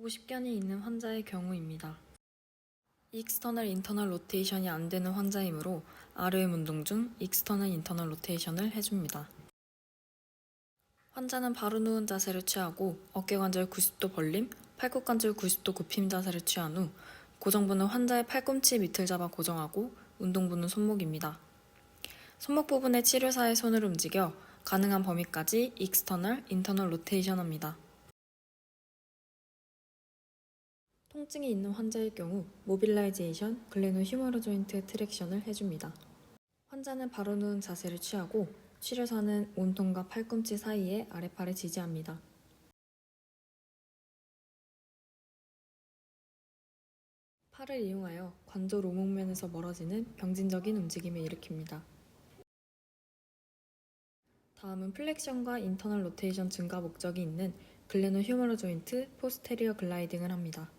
50견이 있는 환자의 경우입니다. 익스터널 인터널 로테이션이 안 되는 환자이므로 RM 운동 중 익스터널 인터널 로테이션을 해줍니다. 환자는 바로 누운 자세를 취하고 어깨관절 90도 벌림, 팔굽관절 90도 굽힘 자세를 취한 후 고정부는 환자의 팔꿈치 밑을 잡아 고정하고 운동부는 손목입니다. 손목 부분의 치료사의 손을 움직여 가능한 범위까지 익스터널, 인터널 로테이션 합니다. 통증이 있는 환자의 경우 모빌라이제이션, 글레노 휴머러 조인트 트랙션을 해줍니다. 환자는 바로 누운 자세를 취하고 치료사는 몸통과 팔꿈치 사이에 아랫팔을 지지합니다. 팔을 이용하여 관절 오목면에서 멀어지는 병진적인 움직임을 일으킵니다. 다음은 플렉션과 인터널 로테이션 증가 목적이 있는 글레노 휴머러 조인트 포스테리어 글라이딩을 합니다.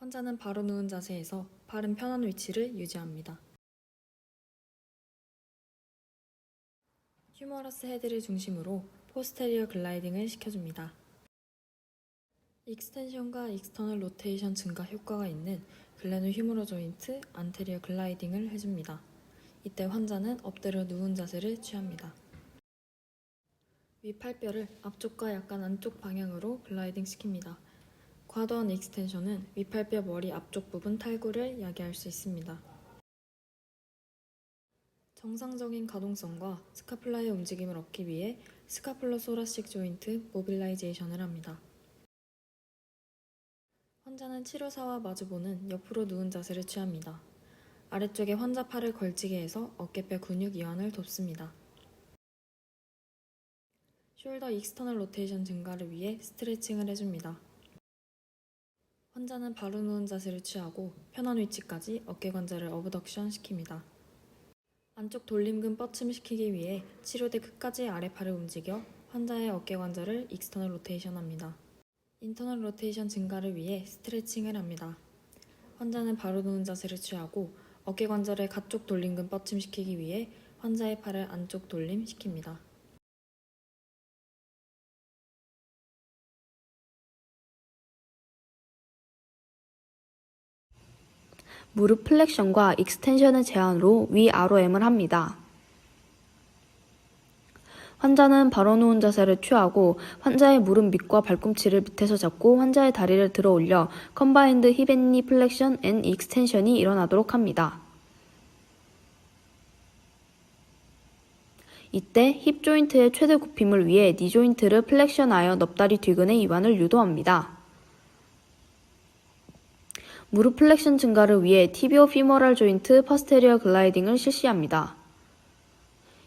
환자는 바로 누운 자세에서 팔은 편한 위치를 유지합니다. 휴머러스 헤드를 중심으로 포스테리어 글라이딩을 시켜줍니다. 익스텐션과 익스터널 로테이션 증가 효과가 있는 글레노 휴머러 조인트 안테리어 글라이딩을 해줍니다. 이때 환자는 엎드려 누운 자세를 취합니다. 윗팔뼈를 앞쪽과 약간 안쪽 방향으로 글라이딩 시킵니다. 과도한 익스텐션은 윗팔뼈 머리 앞쪽 부분 탈구를 야기할 수 있습니다. 정상적인 가동성과 스카플라의 움직임을 얻기 위해 스카플러 소라식 조인트 모빌라이제이션을 합니다. 환자는 치료사와 마주보는 옆으로 누운 자세를 취합니다. 아래쪽에 환자 팔을 걸치게 해서 어깨뼈 근육 이완을 돕습니다. 숄더 익스터널 로테이션 증가를 위해 스트레칭을 해줍니다. 환자는 바로 누운 자세를 취하고 편한 위치까지 어깨관절을 어브덕션 시킵니다. 안쪽 돌림근 뻗침시키기 위해 치료대 끝까지 아래팔을 움직여 환자의 어깨관절을 익스터널 로테이션 합니다. 인터널 로테이션 증가를 위해 스트레칭을 합니다. 환자는 바로 누운 자세를 취하고 어깨관절의 가쪽 돌림근 뻗침시키기 위해 환자의 팔을 안쪽 돌림시킵니다. 무릎 플렉션과 익스텐션의 제한으로 위아로엠을 합니다. 환자는 바로 누운 자세를 취하고 환자의 무릎 밑과 발꿈치를 밑에서 잡고 환자의 다리를 들어 올려 컨바인드 힙 앤 니 플렉션 앤 익스텐션이 일어나도록 합니다. 이때 힙 조인트의 최대 굽힘을 위해 니 조인트를 플렉션하여 넙다리 뒤근의 이완을 유도합니다. 무릎 플렉션 증가를 위해 티비오 피머랄 조인트 퍼스테리어 글라이딩을 실시합니다.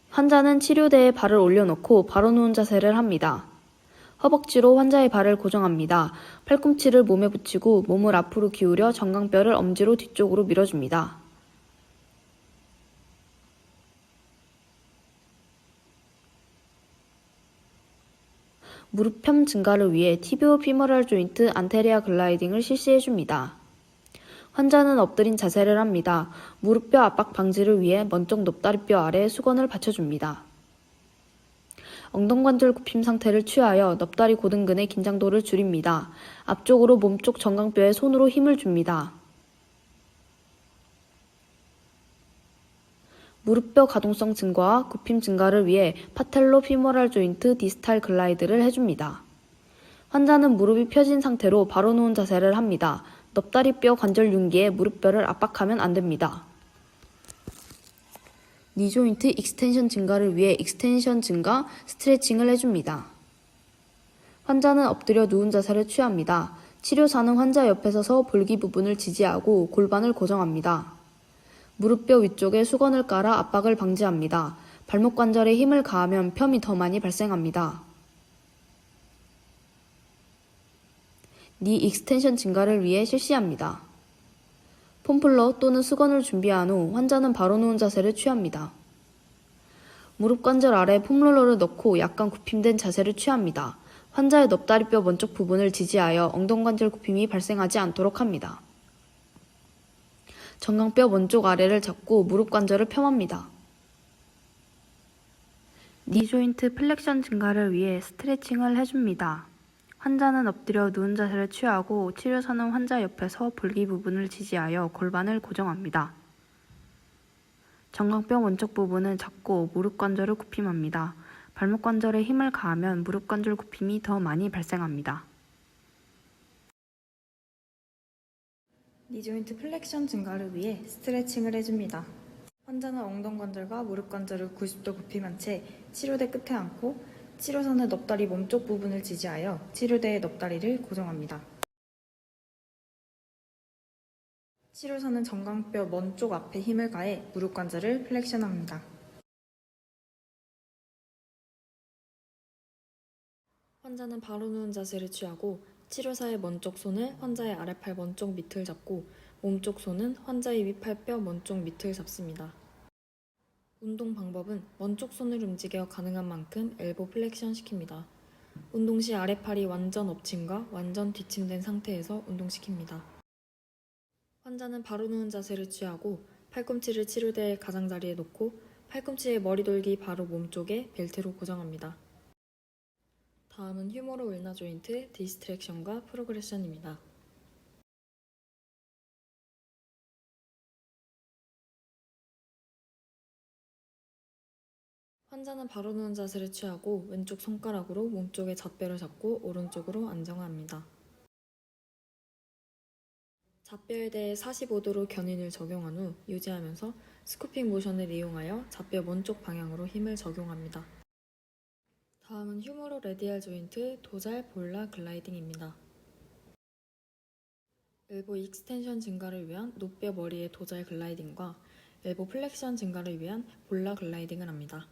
환자는 치료대에 발을 올려놓고 바로 누운 자세를 합니다. 허벅지로 환자의 발을 고정합니다. 팔꿈치를 몸에 붙이고 몸을 앞으로 기울여 정강뼈를 엄지로 뒤쪽으로 밀어줍니다. 무릎 편 증가를 위해 티비오 피머랄 조인트 안테리아 글라이딩을 실시해줍니다. 환자는 엎드린 자세를 합니다. 무릎뼈 압박 방지를 위해 먼쪽 높다리뼈 아래에 수건을 받쳐줍니다. 엉덩관절 굽힘 상태를 취하여 넙다리 고등근의 긴장도를 줄입니다. 앞쪽으로 몸쪽 정강뼈에 손으로 힘을 줍니다. 무릎뼈 가동성 증가와 굽힘 증가를 위해 파텔로 피머랄 조인트 디스탈 글라이드를 해줍니다. 환자는 무릎이 펴진 상태로 바로 누운 자세를 합니다. 넙다리뼈 관절 융기에 무릎뼈를 압박하면 안됩니다. 니 조인트 익스텐션 증가를 위해 익스텐션 증가, 스트레칭을 해줍니다. 환자는 엎드려 누운 자세를 취합니다. 치료사는 환자 옆에 서서 볼기 부분을 지지하고 골반을 고정합니다. 무릎뼈 위쪽에 수건을 깔아 압박을 방지합니다. 발목 관절에 힘을 가하면 펌이 더 많이 발생합니다. 니 익스텐션 증가를 위해 실시합니다. 폼플러 또는 수건을 준비한 후 환자는 바로 누운 자세를 취합니다. 무릎 관절 아래 폼롤러를 넣고 약간 굽힘된 자세를 취합니다. 환자의 넙다리뼈 먼쪽 부분을 지지하여 엉덩관절 굽힘이 발생하지 않도록 합니다. 정강뼈 먼쪽 아래를 잡고 무릎 관절을 펴합니다. 니 조인트 플렉션 증가를 위해 스트레칭을 해줍니다. 환자는 엎드려 누운 자세를 취하고 치료사는 환자 옆에서 볼기 부분을 지지하여 골반을 고정합니다. 정강뼈 원쪽 부분은 잡고 무릎 관절을 굽힘합니다. 발목 관절에 힘을 가하면 무릎 관절 굽힘이 더 많이 발생합니다. 니 조인트 플렉션 증가를 위해 스트레칭을 해줍니다. 환자는 엉덩 관절과 무릎 관절을 90도 굽힘한 채 치료대 끝에 앉고 치료사는 넙다리 몸쪽 부분을 지지하여 치료대의 넙다리를 고정합니다. 치료사는 정강뼈 먼 쪽 앞에 힘을 가해 무릎 관절을 플렉션합니다. 환자는 바로 누운 자세를 취하고 치료사의 먼쪽 손을 환자의 아래팔 먼쪽 밑을 잡고 몸쪽 손은 환자의 위팔뼈 먼쪽 밑을 잡습니다. 운동 방법은 먼쪽 손을 움직여 가능한 만큼 엘보 플렉션 시킵니다. 운동 시 아래팔이 완전 엎침과 완전 뒤침된 상태에서 운동시킵니다. 환자는 바로 누운 자세를 취하고 팔꿈치를 치료대의 가장자리에 놓고 팔꿈치의 머리 돌기 바로 몸쪽에 벨트로 고정합니다. 다음은 휴머로 울나 조인트 디스트랙션과 프로그레션입니다. 환자는 바로 누운 자세를 취하고 왼쪽 손가락으로 몸쪽의 잣뼈를 잡고 오른쪽으로 안정화합니다. 잣뼈에 대해 45도로 견인을 적용한 후 유지하면서 스쿠핑 모션을 이용하여 잣뼈 먼쪽 방향으로 힘을 적용합니다. 다음은 휴머로 레디알 조인트 도잘 볼라 글라이딩입니다. 엘보 익스텐션 증가를 위한 노뼈 머리의 도잘 글라이딩과 엘보 플렉션 증가를 위한 볼라 글라이딩을 합니다.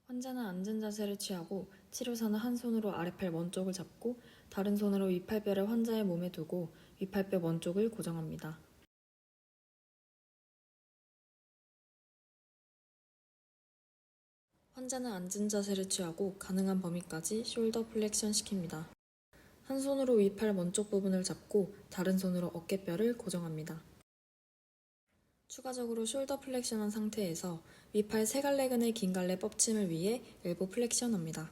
환자는 앉은 자세를 취하고 치료사는 한 손으로 아래팔 먼쪽을 잡고 다른 손으로 위팔뼈를 환자의 몸에 두고 위팔뼈 먼쪽을 고정합니다. 환자는 앉은 자세를 취하고 가능한 범위까지 숄더 플렉션 시킵니다. 한 손으로 위팔 먼쪽 부분을 잡고 다른 손으로 어깨뼈를 고정합니다. 추가적으로 숄더 플렉션한 상태에서 위팔 세갈래근의 긴 갈래 뻗침을 위해 엘보 플렉션합니다.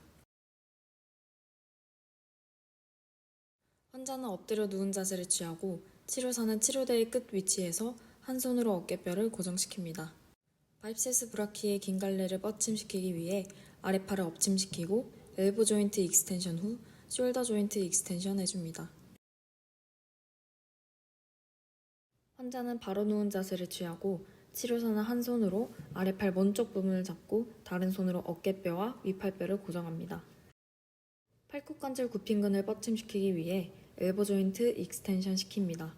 환자는 엎드려 누운 자세를 취하고 치료사는 치료대의 끝 위치에서 한 손으로 어깨뼈를 고정시킵니다. 바이셉스 브라키의 긴 갈래를 뻗침시키기 위해 아래팔을 엎침시키고 엘보 조인트 익스텐션 후 숄더 조인트 익스텐션 해줍니다. 환자는 바로 누운 자세를 취하고 치료사는 한 손으로 아래팔 먼쪽 부분을 잡고 다른 손으로 어깨뼈와 위팔뼈를 고정합니다. 팔굽관절 굽힌근을 뻗침시키기 위해 엘보 조인트 익스텐션 시킵니다.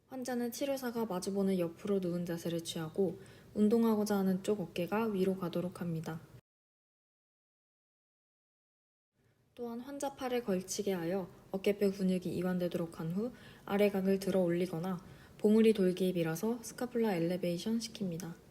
환자는 치료사가 마주보는 옆으로 누운 자세를 취하고 운동하고자 하는 쪽 어깨가 위로 가도록 합니다. 또한 환자 팔을 걸치게 하여 어깨뼈 근육이 이완되도록 한 후 아래각을 들어 올리거나 봉우리 돌기에 밀어서 스카플라 엘리베이션 시킵니다.